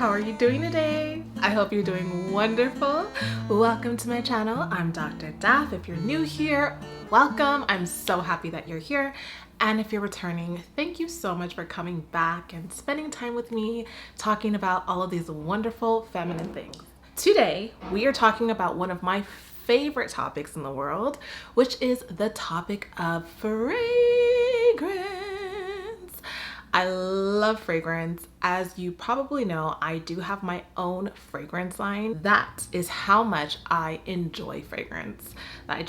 how are you doing today? I hope you're doing wonderful. Welcome to my channel. I'm Dr. Daff. If you're new here, welcome. I'm so happy that you're here. And if you're returning, thank you so much for coming back and spending time with me talking about all of these wonderful feminine things. Today, we are talking about one of my favorite topics in the world, which is the topic of fragrance. I love fragrance. As you probably know, I do have my own fragrance line. That is how much I enjoy fragrance. I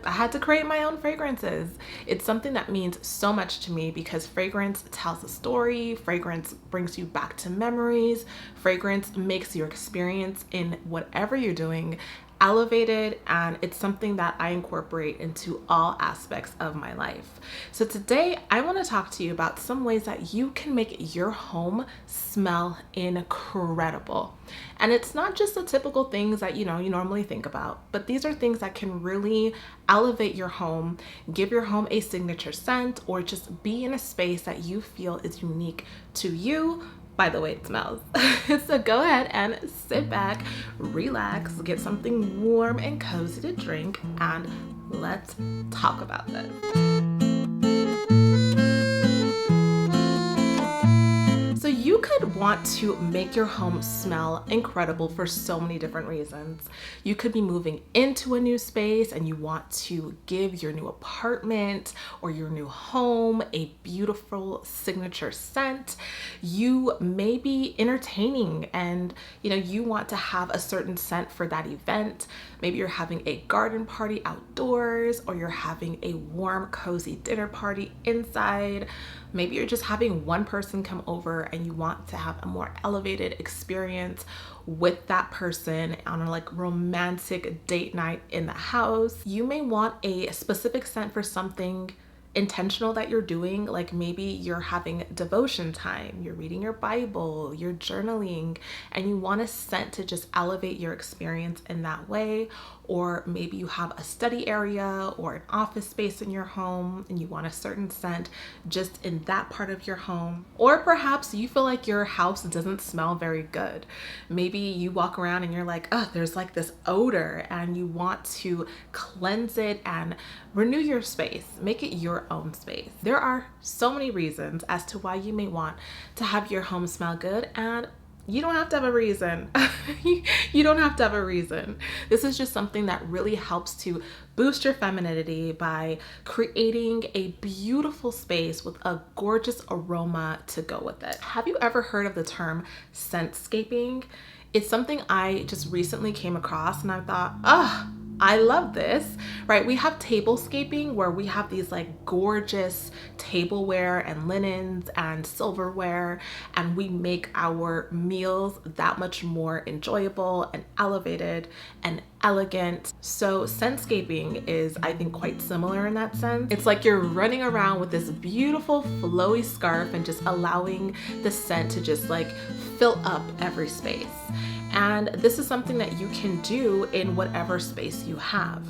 had to create my own fragrances. It's something that means so much to me because fragrance tells a story, fragrance brings you back to memories, fragrance makes your experience in whatever you're doing elevated, and it's something that I incorporate into all aspects of my life. So today I want to talk to you about some ways that you can make your home smell incredible. And it's not just the typical things that you normally think about, but these are things that can really elevate your home, give your home a signature scent, or just be in a space that you feel is unique to you by the way it smells. So go ahead and sit back, relax, get something warm and cozy to drink, and let's talk about this. So you could want to make your home smell incredible for so many different reasons. You could be moving into a new space and you want to give your new apartment or your new home a beautiful signature scent. You may be entertaining and you want to have a certain scent for that event. Maybe you're having a garden party outdoors, or you're having a warm, cozy dinner party inside. Maybe you're just having one person come over and you want to have a more elevated experience with that person on a romantic date night in the house. You may want a specific scent for something intentional that you're doing, like maybe you're having devotion time, you're reading your Bible, you're journaling, and you want a scent to just elevate your experience in that way. Or maybe you have a study area or an office space in your home and you want a certain scent just in that part of your home. Or perhaps you feel like your house doesn't smell very good. Maybe you walk around and you're like, oh, there's like this odor, and you want to cleanse it and renew your space, make it your own space. There are so many reasons as to why you may want to have your home smell good, and you don't have to have a reason. You don't have to have a reason. This is just something that really helps to boost your femininity by creating a beautiful space with a gorgeous aroma to go with it. Have you ever heard of the term scentscaping? It's something I just recently came across and I thought, I love this, right? We have tablescaping where we have these gorgeous tableware and linens and silverware, and we make our meals that much more enjoyable and elevated and elegant. So scentscaping is, I think, quite similar in that sense. It's like you're running around with this beautiful flowy scarf and just allowing the scent to just fill up every space. And this is something that you can do in whatever space you have.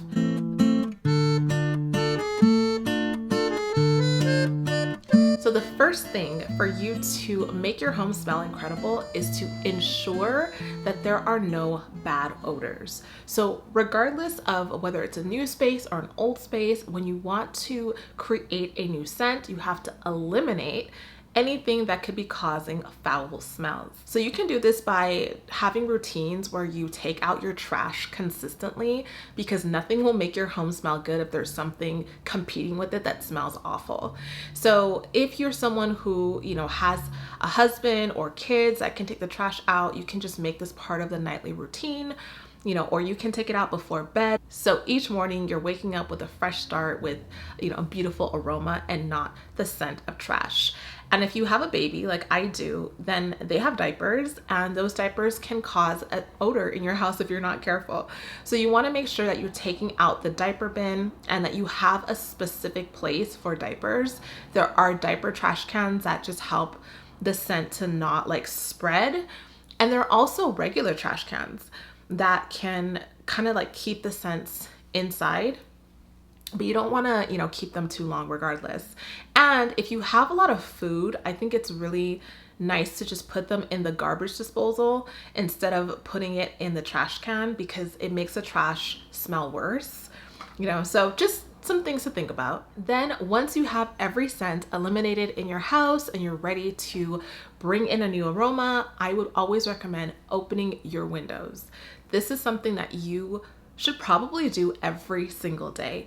So the first thing for you to make your home smell incredible is to ensure that there are no bad odors. So regardless of whether it's a new space or an old space, when you want to create a new scent, you have to eliminate anything that could be causing foul smells. So you can do this by having routines where you take out your trash consistently, because nothing will make your home smell good if there's something competing with it that smells awful. So if you're someone who, has a husband or kids that can take the trash out, you can just make this part of the nightly routine. Or you can take it out before bed. So each morning you're waking up with a fresh start with, a beautiful aroma and not the scent of trash. And if you have a baby like I do, then they have diapers, and those diapers can cause an odor in your house if you're not careful. So you want to make sure that you're taking out the diaper bin and that you have a specific place for diapers. There are diaper trash cans that just help the scent to not spread. And there are also regular trash cans that can kind of keep the scents inside but you don't want to, keep them too long regardless. And if you have a lot of food, I think it's really nice to just put them in the garbage disposal instead of putting it in the trash can, because it makes the trash smell worse. So just some things to think about. Then once you have every scent eliminated in your house and you're ready to bring in a new aroma, I would always recommend opening your windows. This is something that you should probably do every single day.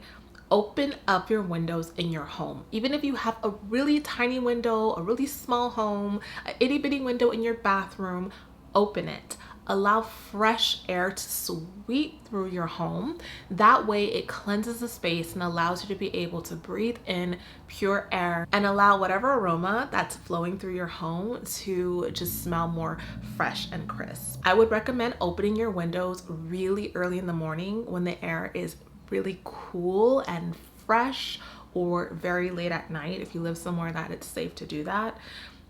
Open up your windows in your home. Even if you have a really tiny window, a really small home, an itty bitty window in your bathroom, open it. Allow fresh air to sweep through your home. That way it cleanses the space and allows you to be able to breathe in pure air and allow whatever aroma that's flowing through your home to just smell more fresh and crisp. I would recommend opening your windows really early in the morning when the air is really cool and fresh, or very late at night. If you live somewhere that it's safe to do that,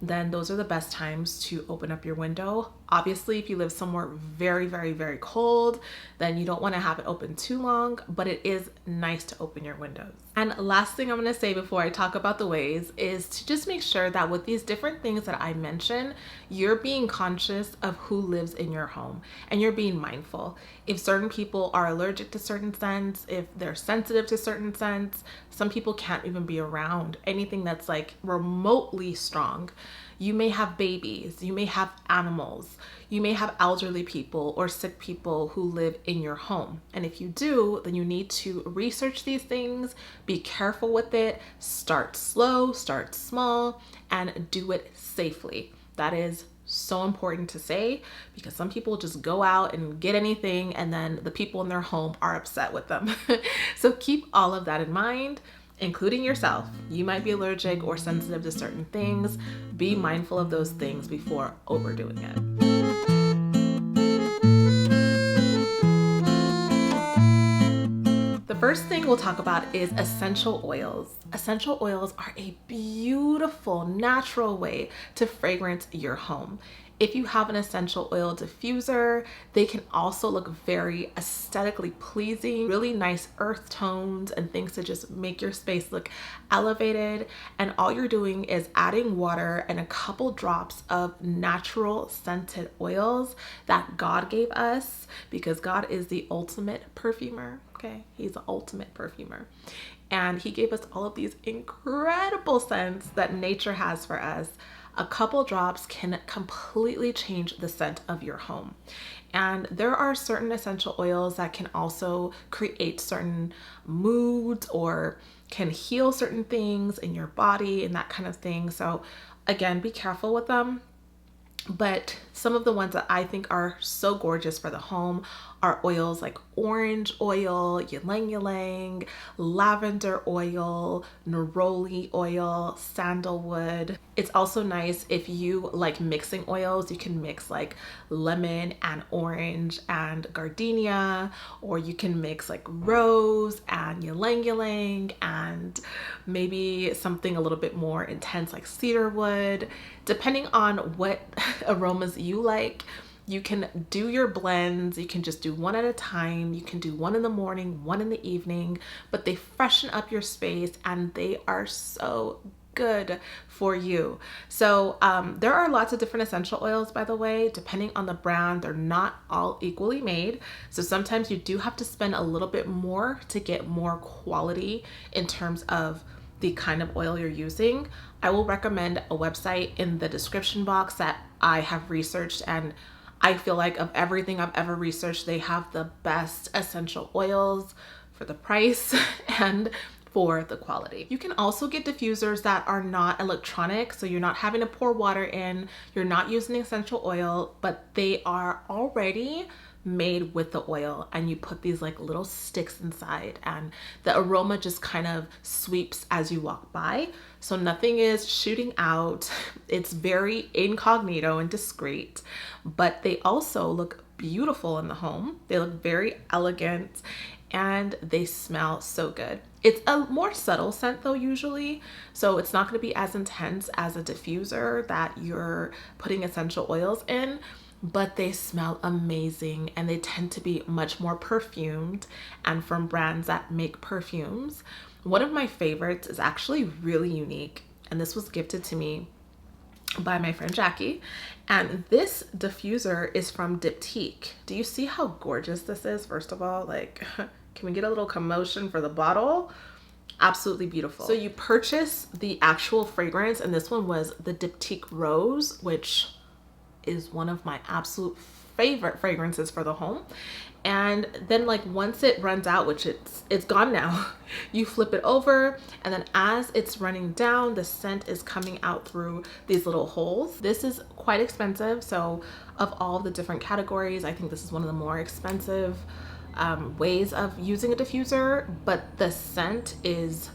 then those are the best times to open up your window. Obviously, if you live somewhere very, very, very cold, then you don't want to have it open too long, but it is nice to open your windows. And last thing I'm going to say before I talk about the ways is to just make sure that with these different things that I mentioned, you're being conscious of who lives in your home and you're being mindful. If certain people are allergic to certain scents, if they're sensitive to certain scents, some people can't even be around anything that's like remotely strong. You may have babies, you may have animals, you may have elderly people or sick people who live in your home. And if you do, then you need to research these things, be careful with it, start slow, start small, and do it safely. That is so important to say, because some people just go out and get anything and then the people in their home are upset with them. So keep all of that in mind, including yourself. You might be allergic or sensitive to certain things. Be mindful of those things before overdoing it. The first thing we'll talk about is essential oils. Essential oils are a beautiful, natural way to fragrance your home. If you have an essential oil diffuser, they can also look very aesthetically pleasing, really nice earth tones and things to just make your space look elevated. And all you're doing is adding water and a couple drops of natural scented oils that God gave us, because God is the ultimate perfumer. Okay, he's the ultimate perfumer. And he gave us all of these incredible scents that nature has for us. A couple drops can completely change the scent of your home. And there are certain essential oils that can also create certain moods or can heal certain things in your body and that kind of thing. So again, be careful with them. But some of the ones that I think are so gorgeous for the home are oils like orange oil, ylang ylang, lavender oil, neroli oil, sandalwood. It's also nice if you like mixing oils. You can mix like lemon and orange and gardenia, or you can mix like rose and ylang ylang and maybe something a little bit more intense like cedarwood. Depending on what aromas you like, you can do your blends. You can just do one at a time. You can do one in the morning, one in the evening, but they freshen up your space and they are so good for you. So there are lots of different essential oils, by the way, depending on the brand. They're not all equally made. So sometimes you do have to spend a little bit more to get more quality in terms of the kind of oil you're using. I will recommend a website in the description box that I have researched, and I feel like of everything I've ever researched, they have the best essential oils for the price and for the quality. You can also get diffusers that are not electronic, so you're not having to pour water in, you're not using essential oil, but they are already made with the oil, and you put these like little sticks inside and the aroma just kind of sweeps as you walk by. So nothing is shooting out. It's very incognito and discreet, but they also look beautiful in the home. They look very elegant and they smell so good. It's a more subtle scent though usually, so it's not going to be as intense as a diffuser that you're putting essential oils in. but they smell amazing and they tend to be much more perfumed and from brands that make perfumes. One of my favorites is actually really unique, and this was gifted to me by my friend Jackie. And this diffuser is from Diptyque. Do you see how gorgeous this is? First of all, like, can we get a little commotion for the bottle? Absolutely beautiful. So you purchase the actual fragrance, and this one was the Diptyque Rose, which is one of my absolute favorite fragrances for the home. And then like once it runs out, which it's gone now, you flip it over, and then as it's running down, the scent is coming out through these little holes. This is quite expensive. So of all the different categories, I think this is one of the more expensive ways of using a diffuser, but the scent is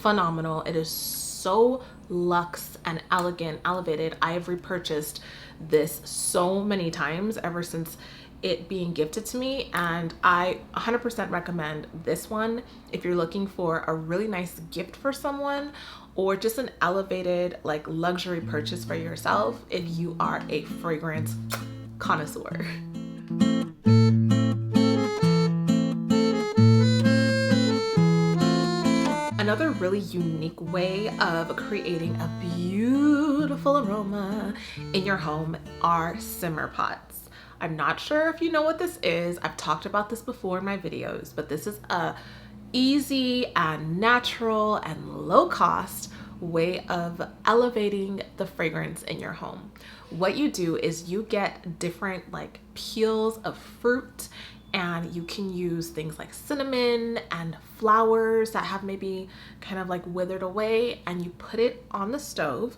phenomenal. It is so luxe and elegant, elevated. I have repurchased this so many times ever since it being gifted to me, and I 100% recommend this one if you're looking for a really nice gift for someone, or just an elevated like luxury purchase for yourself if you are a fragrance connoisseur. Another really unique way of creating a beautiful aroma in your home are simmer pots. I'm not sure if you know what this is. I've talked about this before in my videos, but this is a easy and natural and low cost way of elevating the fragrance in your home. What you do is you get different like peels of fruit, and you can use things like cinnamon and flowers that have maybe kind of like withered away, and you put it on the stove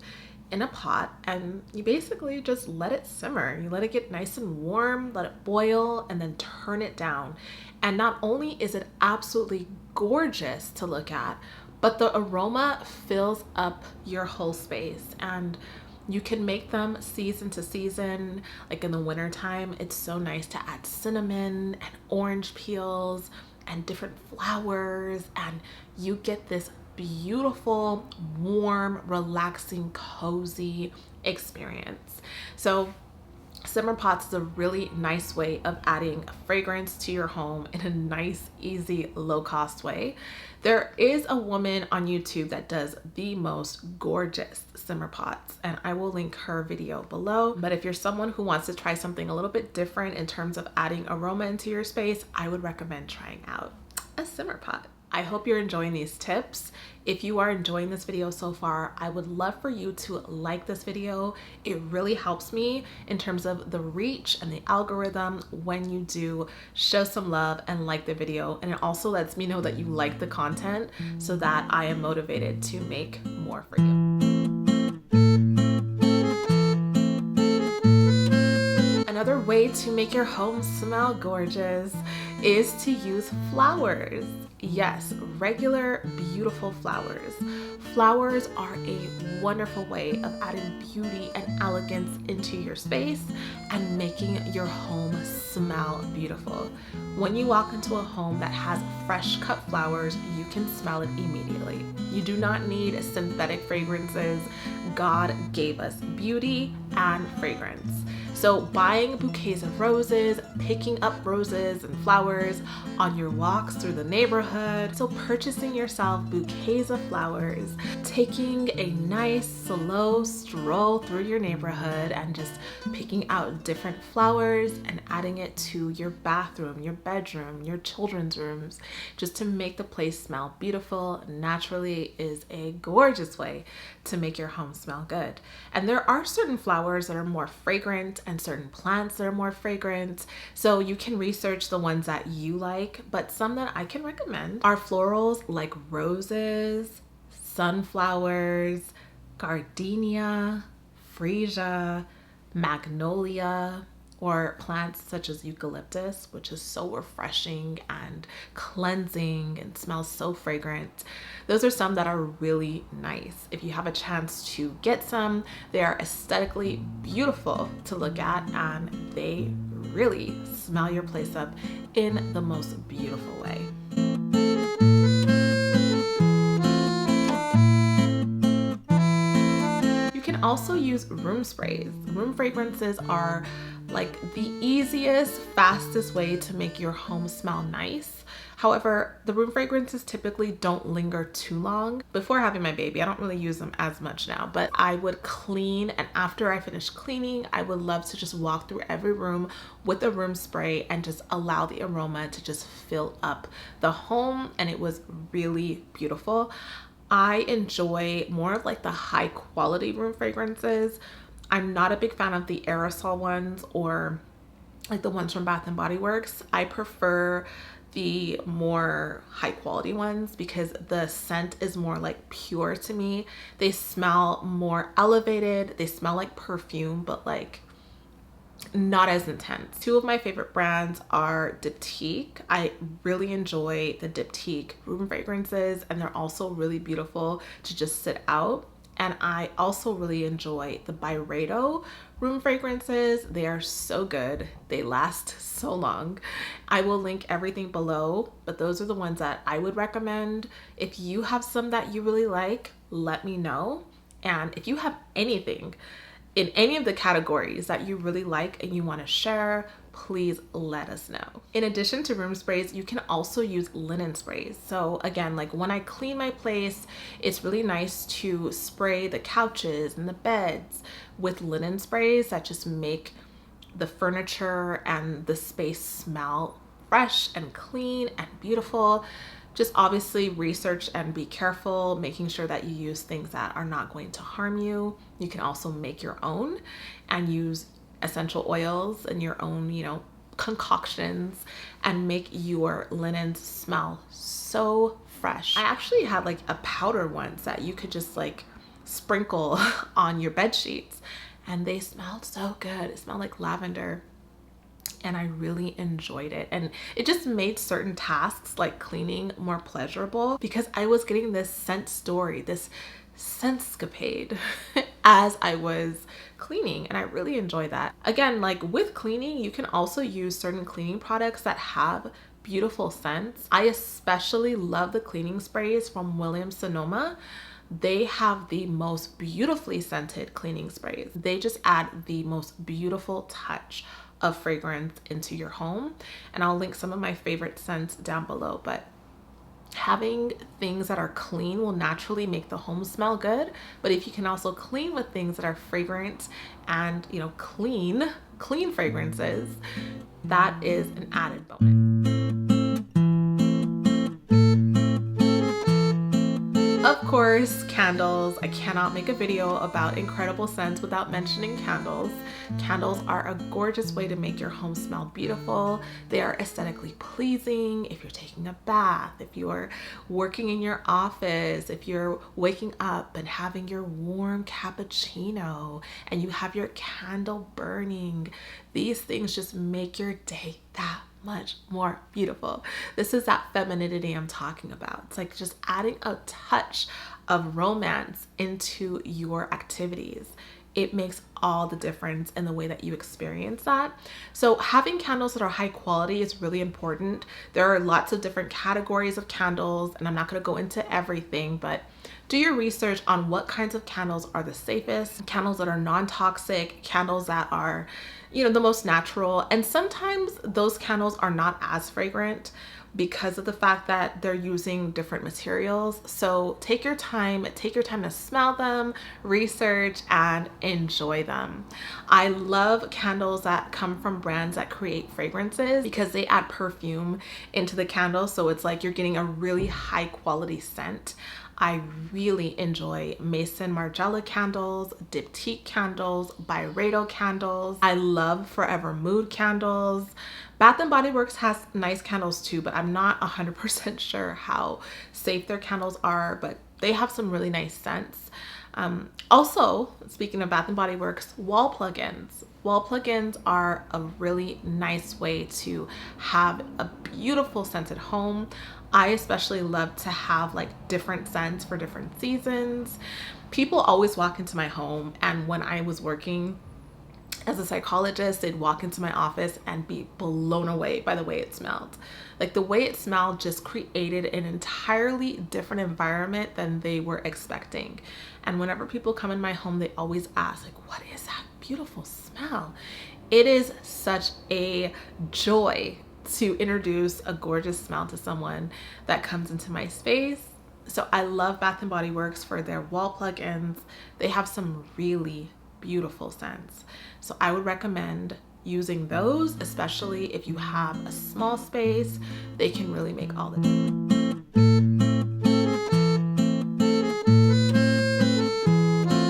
in a pot, and you basically just let it simmer. You let it get nice and warm, let it boil, and then turn it down. And not only is it absolutely gorgeous to look at, but the aroma fills up your whole space. And you can make them season to season. Like in the winter time, it's so nice to add cinnamon and orange peels and different flowers, and you get this beautiful, warm, relaxing, cozy experience. So simmer pots is a really nice way of adding a fragrance to your home in a nice, easy, low-cost way. There is a woman on YouTube that does the most gorgeous simmer pots, and I will link her video below. But if you're someone who wants to try something a little bit different in terms of adding aroma into your space, I would recommend trying out a simmer pot. I hope you're enjoying these tips. If you are enjoying this video so far, I would love for you to like this video. It really helps me in terms of the reach and the algorithm when you do show some love and like the video. And it also lets me know that you like the content so that I am motivated to make more for you. Another way to make your home smell gorgeous is to use flowers. Yes, regular, beautiful flowers. Flowers are a wonderful way of adding beauty and elegance into your space and making your home smell beautiful. When you walk into a home that has fresh cut flowers, you can smell it immediately. You do not need synthetic fragrances. God gave us beauty and fragrance. So buying bouquets of roses, picking up roses and flowers on your walks through the neighborhood. So purchasing yourself bouquets of flowers, taking a nice slow stroll through your neighborhood and just picking out different flowers and adding it to your bathroom, your bedroom, your children's rooms, just to make the place smell beautiful naturally is a gorgeous way to make your home smell good. And there are certain flowers that are more fragrant and certain plants that are more fragrant. So you can research the ones that you like, but some that I can recommend are florals like roses, sunflowers, gardenia, freesia, magnolia, or plants such as eucalyptus, which is so refreshing and cleansing and smells so fragrant. Those are some that are really nice. If you have a chance to get some, they are aesthetically beautiful to look at, and they really smell your place up in the most beautiful way. You can also use room sprays. Room fragrances are like the easiest, fastest way to make your home smell nice. However, the room fragrances typically don't linger too long. Before having my baby, I don't really use them as much now, but I would clean, and after I finish cleaning, I would love to just walk through every room with a room spray and just allow the aroma to just fill up the home, and it was really beautiful. I enjoy more of like the high quality room fragrances. I'm not a big fan of the aerosol ones or like the ones from Bath and Body Works. I prefer the more high quality ones because the scent is more like pure to me. They smell more elevated. They smell like perfume, but like not as intense. Two of my favorite brands are Diptyque. I really enjoy the Diptyque room fragrances, and they're also really beautiful to just sit out. And I also really enjoy the Byredo room fragrances. They are so good. They last so long. I will link everything below, but those are the ones that I would recommend. If you have some that you really like, let me know. And if you have anything in any of the categories that you really like and you want to share, please let us know. In addition to room sprays, you can also use linen sprays. So again, like when I clean my place, it's really nice to spray the couches and the beds with linen sprays that just make the furniture and the space smell fresh and clean and beautiful. Just obviously research and be careful, making sure that you use things that are not going to harm you. You can also make your own and use essential oils and your own, concoctions, and make your linens smell so fresh. I actually had like a powder once that you could just like sprinkle on your bed sheets, and they smelled so good. It smelled like lavender, and I really enjoyed it. And it just made certain tasks like cleaning more pleasurable because I was getting this scent story, this scentscapade as I was cleaning, and I really enjoy that. Again, like with cleaning, you can also use certain cleaning products that have beautiful scents. I especially love the cleaning sprays from Williams Sonoma. They have the most beautifully scented cleaning sprays. They just add the most beautiful touch of fragrance into your home, and I'll link some of my favorite scents down below. But having things that are clean will naturally make the home smell good, but if you can also clean with things that are fragrant and clean fragrances, that is an added bonus. Of course, candles. I cannot make a video about incredible scents without mentioning candles. Candles are a gorgeous way to make your home smell beautiful. They are aesthetically pleasing if you're taking a bath, if you're working in your office, if you're waking up and having your warm cappuccino and you have your candle burning. These things just make your day that much more beautiful. This is that femininity I'm talking about. It's like just adding a touch of romance into your activities. It makes all the difference in the way that you experience that. So having candles that are high quality is really important. There are lots of different categories of candles, and I'm not going to go into everything, but do your research on what kinds of candles are the safest, candles that are non-toxic, candles that are, the most natural. And sometimes those candles are not as fragrant because of the fact that they're using different materials. So take your time to smell them, research, and enjoy them. I love candles that come from brands that create fragrances because they add perfume into the candle. So it's like you're getting a really high quality scent. I really enjoy Maison Margiela candles, Diptyque candles, Byredo candles. I love Forever Mood candles. Bath and Body Works has nice candles too, but I'm not 100% sure how safe their candles are, but they have some really nice scents. Also, speaking of Bath and Body Works, wall plugins. Wall plugins are a really nice way to have a beautiful scented home. I especially love to have like different scents for different seasons. People always walk into my home, and when I was working as a psychologist, they'd walk into my office and be blown away by the way it smelled. Like the way it smelled just created an entirely different environment than they were expecting. And whenever people come in my home, they always ask, like, what is that beautiful smell? It is such a joy to introduce a gorgeous smell to someone that comes into my space. So I love Bath and Body Works for their wall plug-ins. They have some really beautiful scents. So I would recommend using those, especially if you have a small space. They can really make all the difference.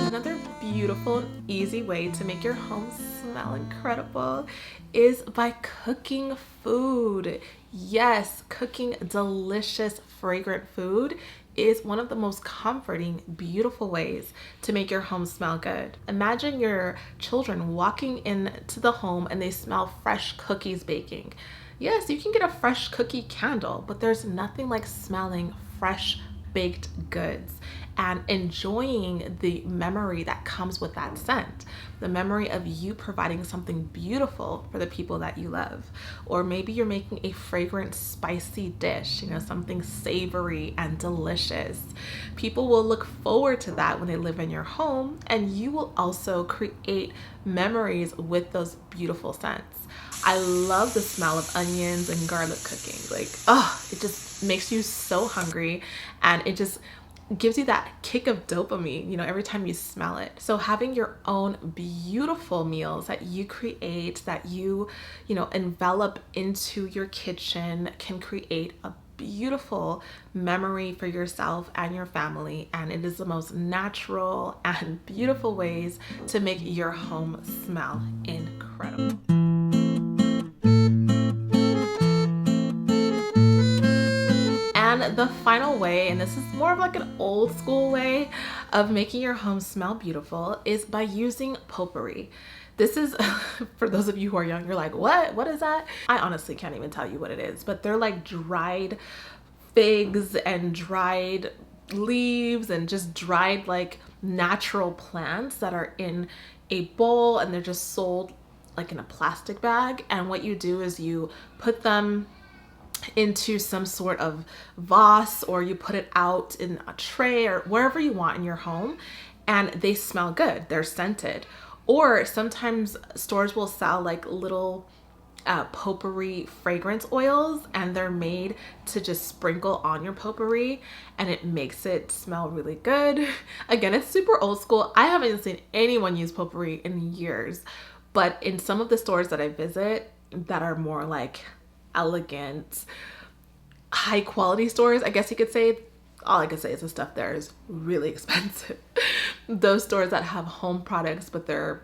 Another beautiful and easy way to make your home smell incredible is by cooking food. Yes, cooking delicious, fragrant food is one of the most comforting, beautiful ways to make your home smell good. Imagine your children walking into the home and they smell fresh cookies baking. Yes, you can get a fresh cookie candle, but there's nothing like smelling fresh baked goods and enjoying the memory that comes with that scent, the memory of you providing something beautiful for the people that you love. Or maybe you're making a fragrant, spicy dish, something savory and delicious. People will look forward to that when they live in your home, and you will also create memories with those beautiful scents. I love the smell of onions and garlic cooking. It just makes you so hungry, and it just gives you that kick of dopamine, every time you smell it. So having your own beautiful meals that you create, that you envelop into your kitchen, can create a beautiful memory for yourself and your family. And it is the most natural and beautiful ways to make your home smell incredible. And the final way, and this is more of like an old school way of making your home smell beautiful, is by using Popery. This is, for those of you who are young, you're like, what? What is that? I honestly can't even tell you what it is, but they're like dried figs and dried leaves and just dried like natural plants that are in a bowl, and they're just sold like in a plastic bag. And what you do is you put them into some sort of vase, or you put it out in a tray or wherever you want in your home, and they smell good. They're scented. Or sometimes stores will sell like little potpourri fragrance oils, and they're made to just sprinkle on your potpourri, and it makes it smell really good. Again, it's super old school. I haven't seen anyone use potpourri in years, but in some of the stores that I visit that are more like elegant, high quality stores, I guess you could say, all I can say is the stuff there is really expensive. Those stores that have home products, but they're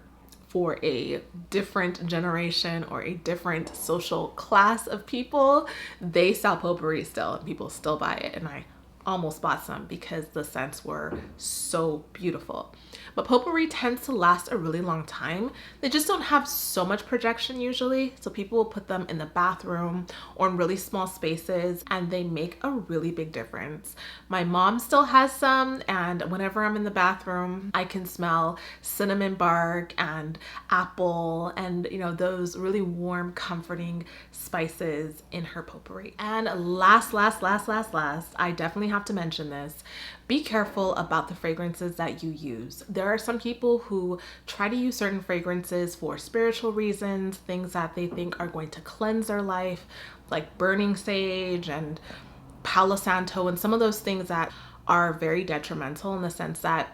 for a different generation or a different social class of people, they sell potpourri still, and people still buy it. And I almost bought some because the scents were so beautiful. But potpourri tends to last a really long time. They just don't have so much projection usually, so people will put them in the bathroom or in really small spaces, and they make a really big difference. My mom still has some, and whenever I'm in the bathroom, I can smell cinnamon bark and apple and those really warm, comforting spices in her potpourri. And last, I definitely have to mention this. Be careful about the fragrances that you use. There are some people who try to use certain fragrances for spiritual reasons, things that they think are going to cleanse their life, like burning sage and Palo Santo, and some of those things that are very detrimental in the sense that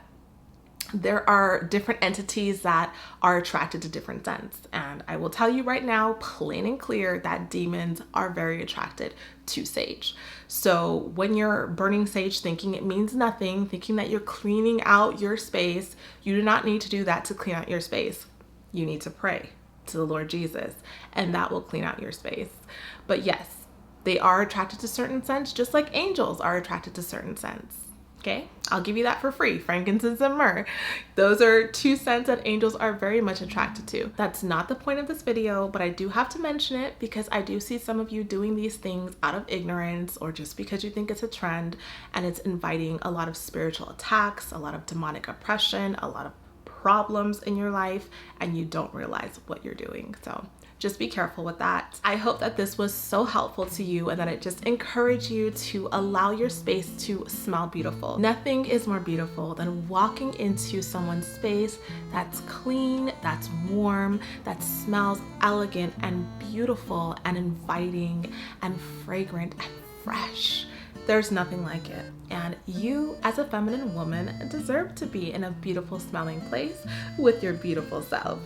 there are different entities that are attracted to different scents. And I will tell you right now, plain and clear, that demons are very attracted to sage. So when you're burning sage thinking it means nothing, thinking that you're cleaning out your space, you do not need to do that to clean out your space. You need to pray to the Lord Jesus, and that will clean out your space. But yes, they are attracted to certain scents, just like angels are attracted to certain scents. Okay, I'll give you that for free. Frankincense and myrrh. Those are two scents that angels are very much attracted to. That's not the point of this video, but I do have to mention it because I do see some of you doing these things out of ignorance or just because you think it's a trend, and it's inviting a lot of spiritual attacks, a lot of demonic oppression, a lot of problems in your life, and you don't realize what you're doing. So just be careful with that. I hope that this was so helpful to you and that it just encouraged you to allow your space to smell beautiful. Nothing is more beautiful than walking into someone's space that's clean, that's warm, that smells elegant and beautiful and inviting and fragrant and fresh. There's nothing like it. And you, as a feminine woman, deserve to be in a beautiful smelling place with your beautiful self.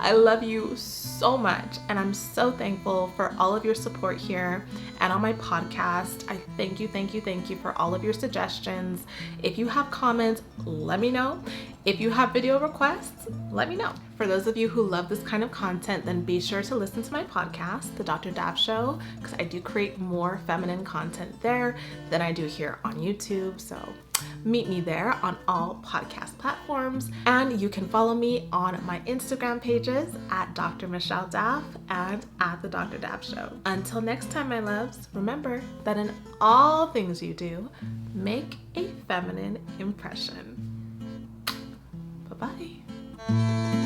I love you so much, and I'm so thankful for all of your support here and on my podcast. I thank you for all of your suggestions. If you have comments, let me know. If you have video requests, let me know. For those of you who love this kind of content, then be sure to listen to my podcast, The Dr. Dab Show, because I do create more feminine content there than I do here on YouTube. So meet me there on all podcast platforms. And you can follow me on my Instagram pages at Dr. Michelle Daff and at The Dr. Dab Show. Until next time, my loves, remember that in all things you do, make a feminine impression. Bye-bye.